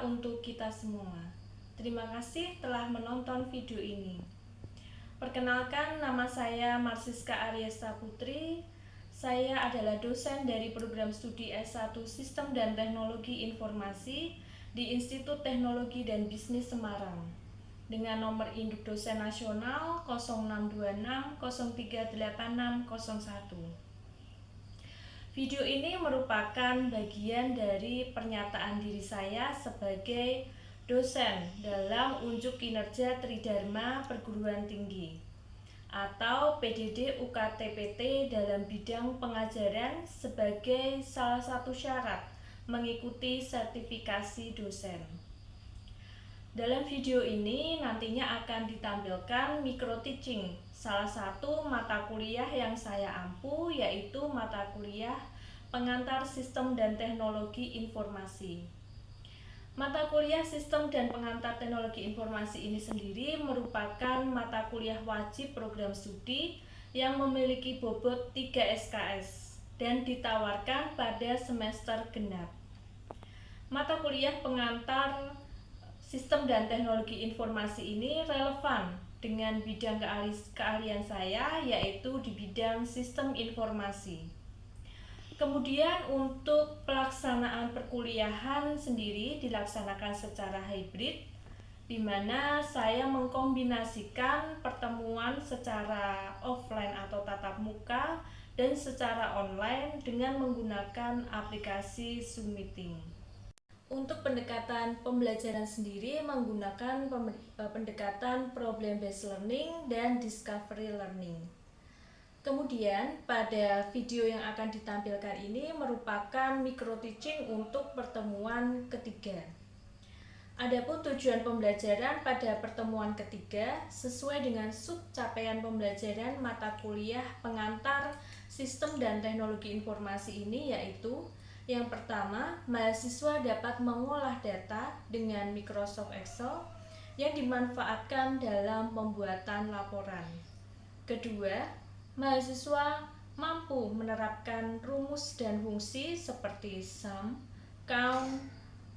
untuk kita semua. Terima kasih telah menonton video ini. Perkenalkan, nama saya Marsiska Aryesta Putri. Saya adalah dosen dari program studi S1 Sistem dan Teknologi Informasi di Institut Teknologi dan Bisnis Semarang dengan nomor induk dosen nasional 0626 038601. Video ini merupakan bagian dari pernyataan diri saya sebagai dosen dalam unjuk kinerja Tridharma Perguruan Tinggi atau PDD UKT-PT dalam bidang pengajaran sebagai salah satu syarat mengikuti sertifikasi dosen. Dalam video ini nantinya akan ditampilkan micro teaching, salah satu mata kuliah yang saya ampu yaitu mata kuliah pengantar sistem dan teknologi informasi. Mata kuliah sistem dan pengantar teknologi informasi ini sendiri merupakan mata kuliah wajib program studi yang memiliki bobot 3 SKS dan ditawarkan pada semester genap. Mata kuliah pengantar sistem dan teknologi informasi ini relevan dengan bidang keahlian saya, yaitu di bidang sistem informasi. Kemudian untuk pelaksanaan perkuliahan sendiri dilaksanakan secara hybrid, di mana saya mengkombinasikan pertemuan secara offline atau tatap muka dan secara online dengan menggunakan aplikasi Zoom Meeting. Untuk pendekatan pembelajaran sendiri menggunakan pendekatan problem based learning dan discovery learning. Kemudian pada video yang akan ditampilkan ini merupakan micro teaching untuk pertemuan ketiga. Adapun tujuan pembelajaran pada pertemuan ketiga sesuai dengan subcapaian pembelajaran mata kuliah pengantar sistem dan teknologi informasi ini, yaitu yang pertama, mahasiswa dapat mengolah data dengan Microsoft Excel yang dimanfaatkan dalam pembuatan laporan. Kedua, mahasiswa mampu menerapkan rumus dan fungsi seperti sum, count,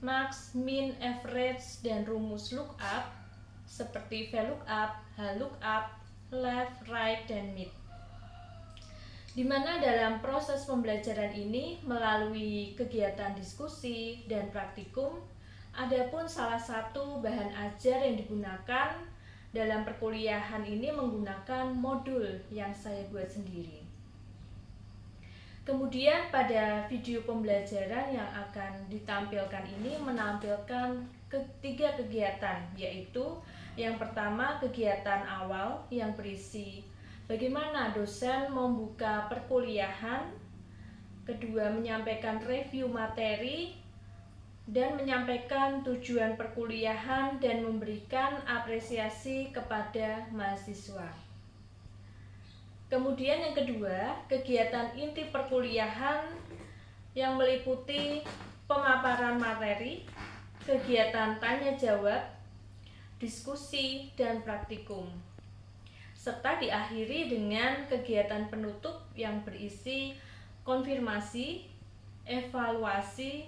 max, min, average, dan rumus lookup seperti VLOOKUP, HLOOKUP, left, right, dan mid. Di mana dalam proses pembelajaran ini melalui kegiatan diskusi dan praktikum, adapun salah satu bahan ajar yang digunakan dalam perkuliahan ini menggunakan modul yang saya buat sendiri. Kemudian pada video pembelajaran yang akan ditampilkan ini menampilkan ketiga kegiatan, yaitu yang pertama kegiatan awal yang berisi bagaimana dosen membuka perkuliahan, kedua menyampaikan review materi, dan menyampaikan tujuan perkuliahan dan memberikan apresiasi kepada mahasiswa. Kemudian yang kedua, kegiatan inti perkuliahan yang meliputi pemaparan materi, kegiatan tanya jawab, diskusi, dan praktikum, serta diakhiri dengan kegiatan penutup yang berisi konfirmasi, evaluasi,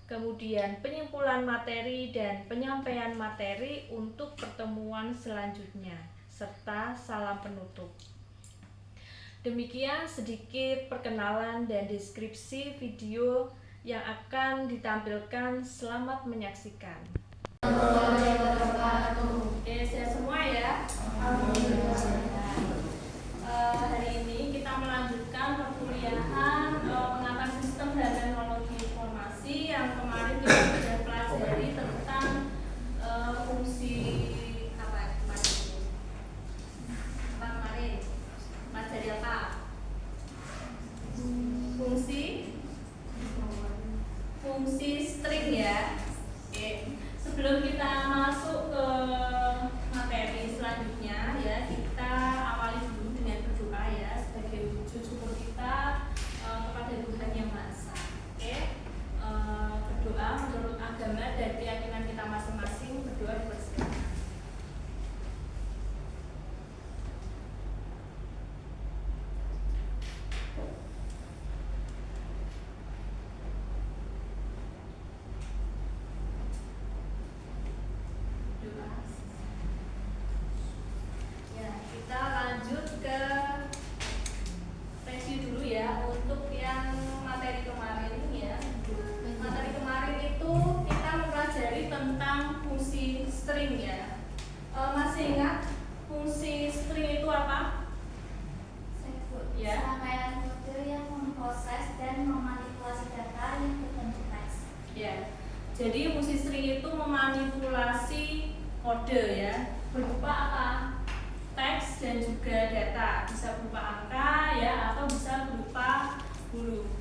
kemudian penyimpulan materi dan penyampaian materi untuk pertemuan selanjutnya, serta salam penutup. Demikian sedikit perkenalan dan deskripsi video yang akan ditampilkan. Selamat menyaksikan. Oke, sehat semua ya. Hari ini kita melanjutkan perkuliahan pengantar sistem dan teknologi informasi yang kemarin kita sudah pelajari tentang fungsi apa kemarin materi apa? Fungsi string ya. Oke. Sebelum kita string ya. Masih ingat fungsi string itu apa? Ya. Serangkaian kode yang memproses dan memanipulasi data yang berbentuk teks. Ya. Jadi fungsi string itu memanipulasi kode ya, berupa apa? Teks dan juga data, bisa berupa angka ya atau bisa berupa huruf.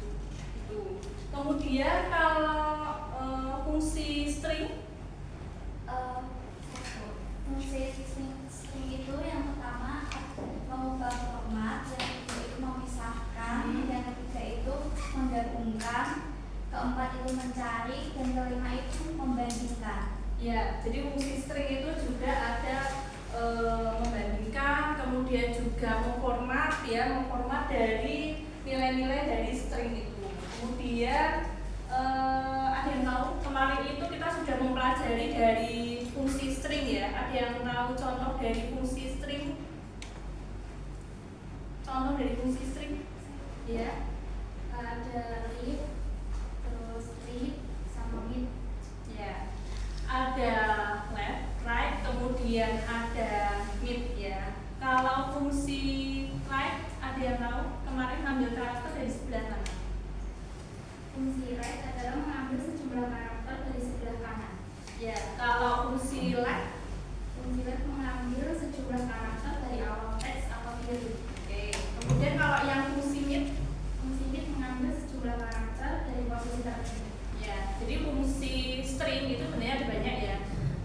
Itu. Kemudian kalau fungsi string, Fungsi string itu yang pertama mengubah format, yang kedua itu memisahkan, yang ketiga itu menggabungkan, keempat itu mencari, dan kelima itu membandingkan. ya, jadi fungsi string itu juga ada membandingkan, kemudian juga memformat ya, memformat dari nilai-nilai dari string itu. Kemudian ada yang tahu kemarin itu kita sudah mempelajari dari fungsi string ya. Ada yang tahu contoh dari fungsi string? Contoh dari fungsi string? Ya, Ada read, terus read, sama read. ya. Ada left, right, kemudian ada mid ya. Kalau fungsi right, ada yang tahu kemarin ambil karakter dari sebelah mana? Fungsi right adalah mengambil sejumlah karakter dari sebelah kanan. Ya, kalau fungsi left, Fungsi left mengambil sejumlah karakter dari awal teks atau field. oke. Kemudian kalau yang fungsi mid, Fungsi mid mengambil sejumlah karakter dari posisi tertentu. ya, jadi fungsi string itu sebenarnya ada banyak ya.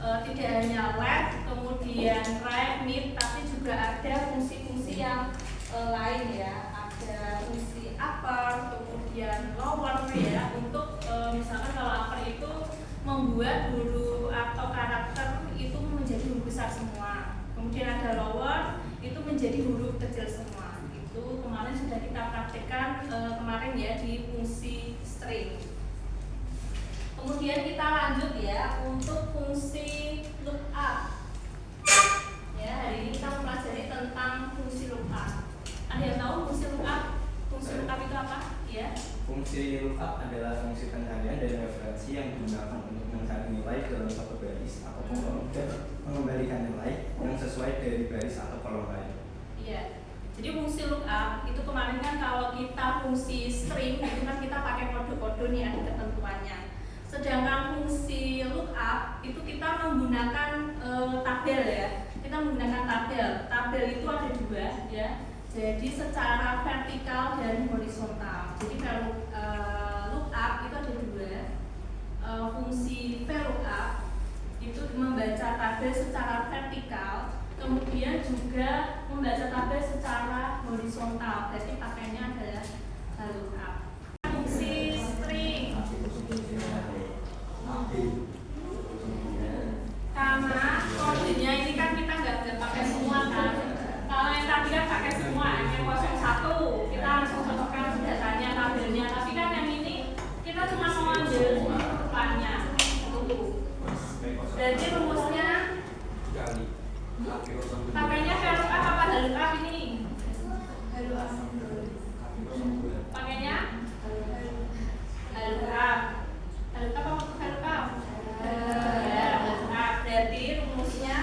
Tidak hanya left, kemudian right, mid, tapi juga ada fungsi-fungsi yang lain ya. Ada fungsi upper, kemudian lower ya. Untuk misalkan kalau upper itu membuat huruf atau karakter itu menjadi huruf besar semua. Kemudian ada lower, itu menjadi huruf kecil semua. Itu kemarin sudah kita praktekkan kemarin ya di fungsi string. Kemudian kita lanjut ya untuk fungsi lookup. Ya, hari ini kita mempelajari tentang fungsi lookup. Ada yang tahu fungsi lookup? Fungsi lookup itu apa? Ya. Fungsi lookup adalah fungsi pencarian dari referensi yang digunakan untuk mencari nilai dalam satu baris atau kolom dan mengembalikan nilai yang sesuai dari baris atau kolom lain. Iya. Jadi fungsi lookup itu kemarin kan kalau kita fungsi string itu kan kita pakai kode-kode nih ada ketentuannya. Sedangkan fungsi lookup itu kita menggunakan tabel ya. Kita menggunakan tabel. Tabel itu ada dua ya. Jadi secara vertikal dan horizontal. Jadi kalau lookup itu ada dua. Fungsi VLOOKUP itu membaca tabel secara vertikal, kemudian juga membaca tabel secara horizontal. Berarti pakainya adalah lookup. Fungsi string. Karena kodenya ini kan kita nggak pakai semua kan. Kalau yang tadi kan pakai semua, yang 01 kita langsung cocokkan datanya, tabelnya. Tapi kan yang ini kita cuma mau ambil depannya. Berarti rumusnya pakainya VLOOKUP apa lookup ini? Pakainya lookup. Lookup apa VLOOKUP? Ya, lookup. Berarti rumusnya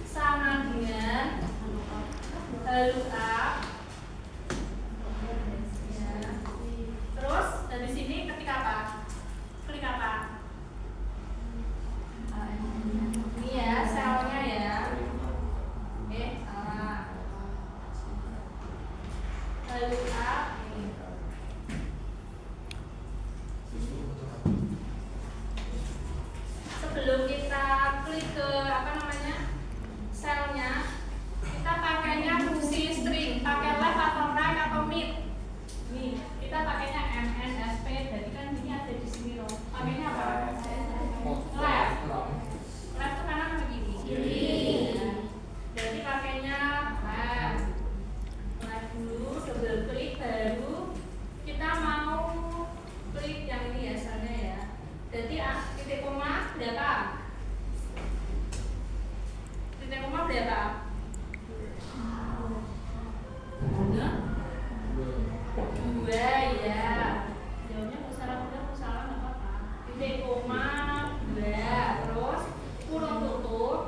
sama dengan lookup. Ya. Terus dari sini ketik apa? Klik apa? Ini ya selnya ya. Salah. Lookup ini. Sebelum kita klik ke apa namanya selnya, kita pakainya fungsi string, pakai left atau right atau mid. Nih, kita pakainya MNSP, jadi kan ini ada di sini loh. Pakainya apa? Left. Left itu kanan apa gini? Kiri. Jadi pakainya left. Left dulu, double klik, baru kita mau klik yang ini ya, selnya ya. Jadi titik koma berapa? Titik koma berapa? Dua ya. Jawabnya mau salah udah, mau salah nggak apa-apa. Titik koma dua, terus kurung tutup.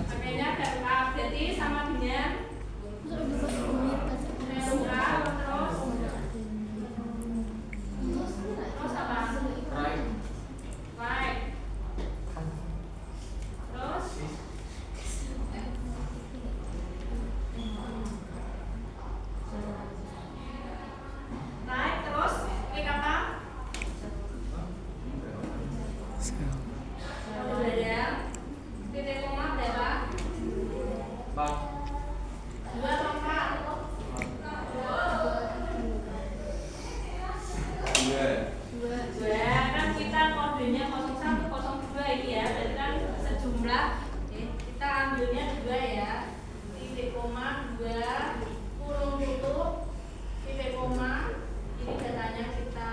Pakainya ada lengkap. Berarti sama dengan lengkap terus apa? Right. Terus terus klik apa? Berada. Titik koma berapa? 2 atau 4? 2. Kan kita kodenya 01, 02 ini ya. Berarti kan sejumlah. Kita ambilnya 2 ya. Titik koma 2 kurung tutup titik koma. Ini datanya kita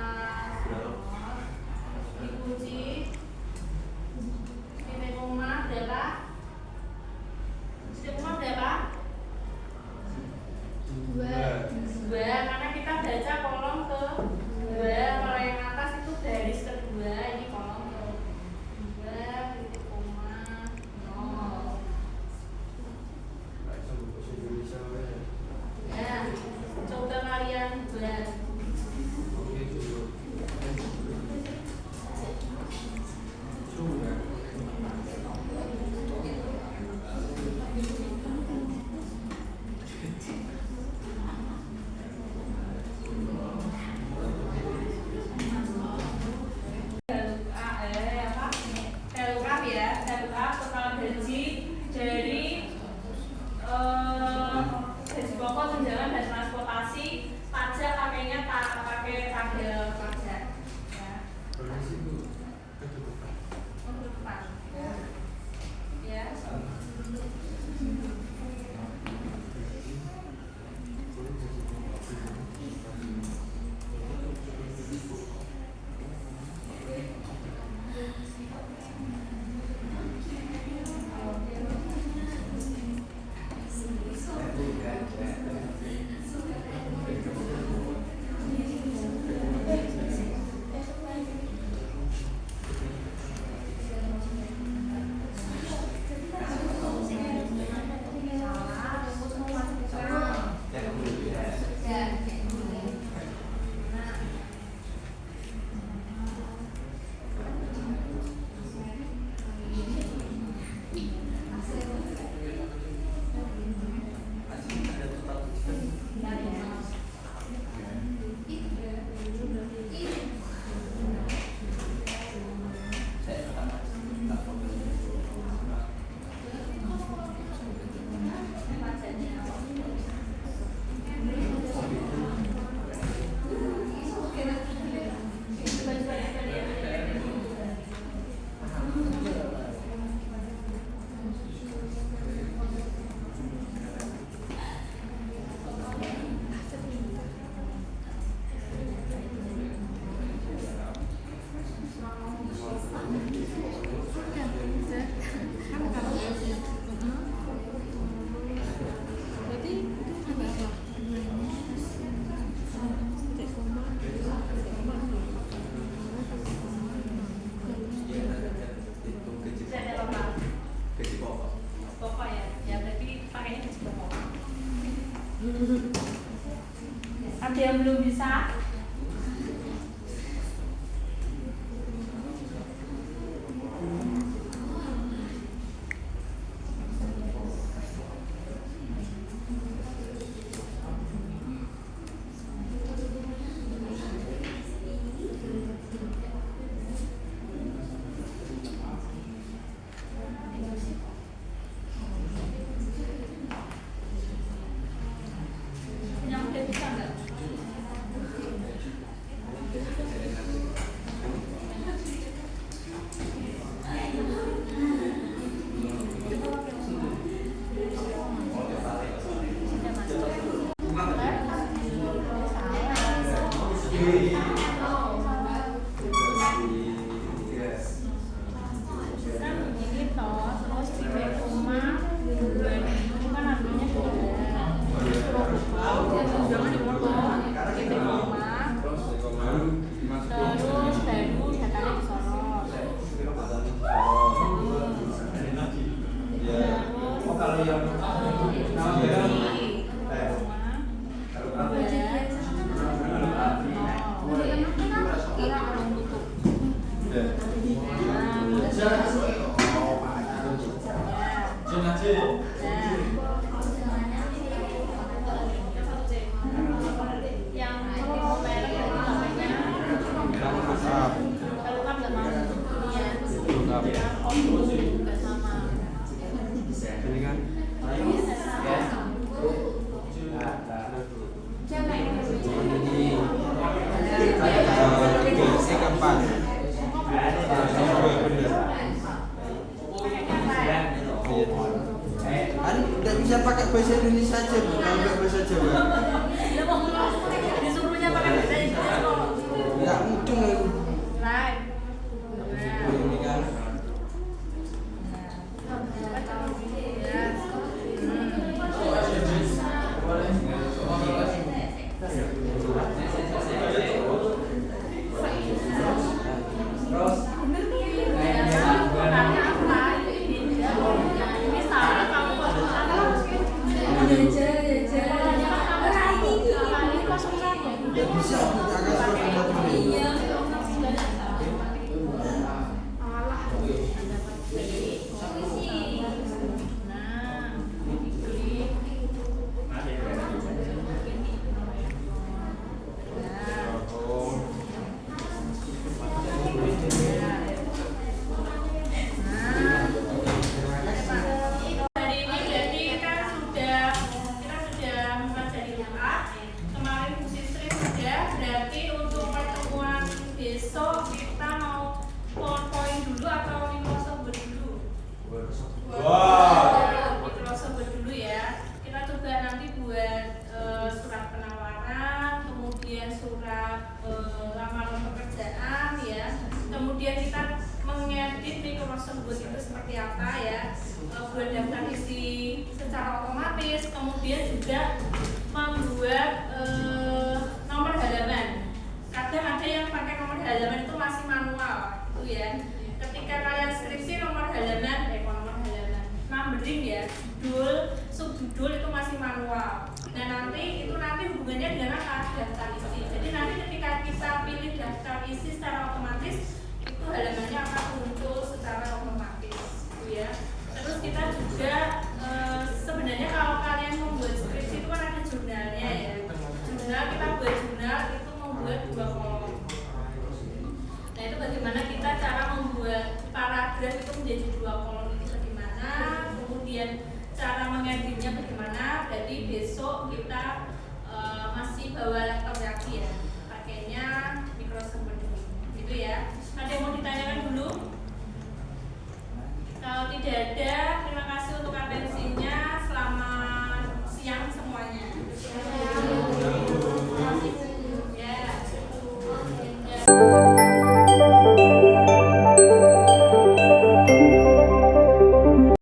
dikunci. Titik koma berapa? Titik koma berapa? 2. Karena kita baca kolom ke 2. Kalau yang atas itu baris kedua, ini kolom ke 2 titik koma 0. Ya, coba kalian buat. Gaji pokok, tunjangan dan transportasi, pajak pakainya pakai tabel pajak. Ya. Untuk depan. Ya. Ada yang belum bisa? Yang udah bisa nggak? Tidak bisa pakai bahasa Indonesia aja, bukan bahasa Jawa. Disuruhnya pakai bahasa Inggris kok. Nggak mungkin. Right. Ini kan. Nggak bisa, besok kita mau PowerPoint dulu atau Microsoft Word dulu? Microsoft Word dulu ya. Kita coba nanti buat surat penawaran, kemudian surat lamaran pekerjaan ya. Kemudian kita mengedit Microsoft Word itu seperti apa ya, buat daftar isi secara otomatis, kemudian juga membuat nomor halaman. Kadang ada yang pakai nomor halaman itu masih manual itu ya. Ketika kalian skripsi nomor halaman numbering ya, judul, subjudul itu masih manual. Nah nanti hubungannya dengan apa? Daftar isi. Jadi nanti ketika kita pilih daftar isi secara otomatis itu halamannya akan muncul secara otomatis gitu ya. Terus kita juga sebenarnya kalau kalian membuat skripsi itu kan ada jurnalnya ya. Jurnal, kita buat jurnal itu membuat 2 kolom. Nah itu bagaimana kita cara membuat paragraf itu menjadi 2 kolom itu bagaimana, kemudian cara mengeditnya bagaimana. Jadi besok kita masih bawa laptop lagi ya, pakainya Microsoft Word gitu ya. Ada yang mau ditanyakan dulu? Kalau tidak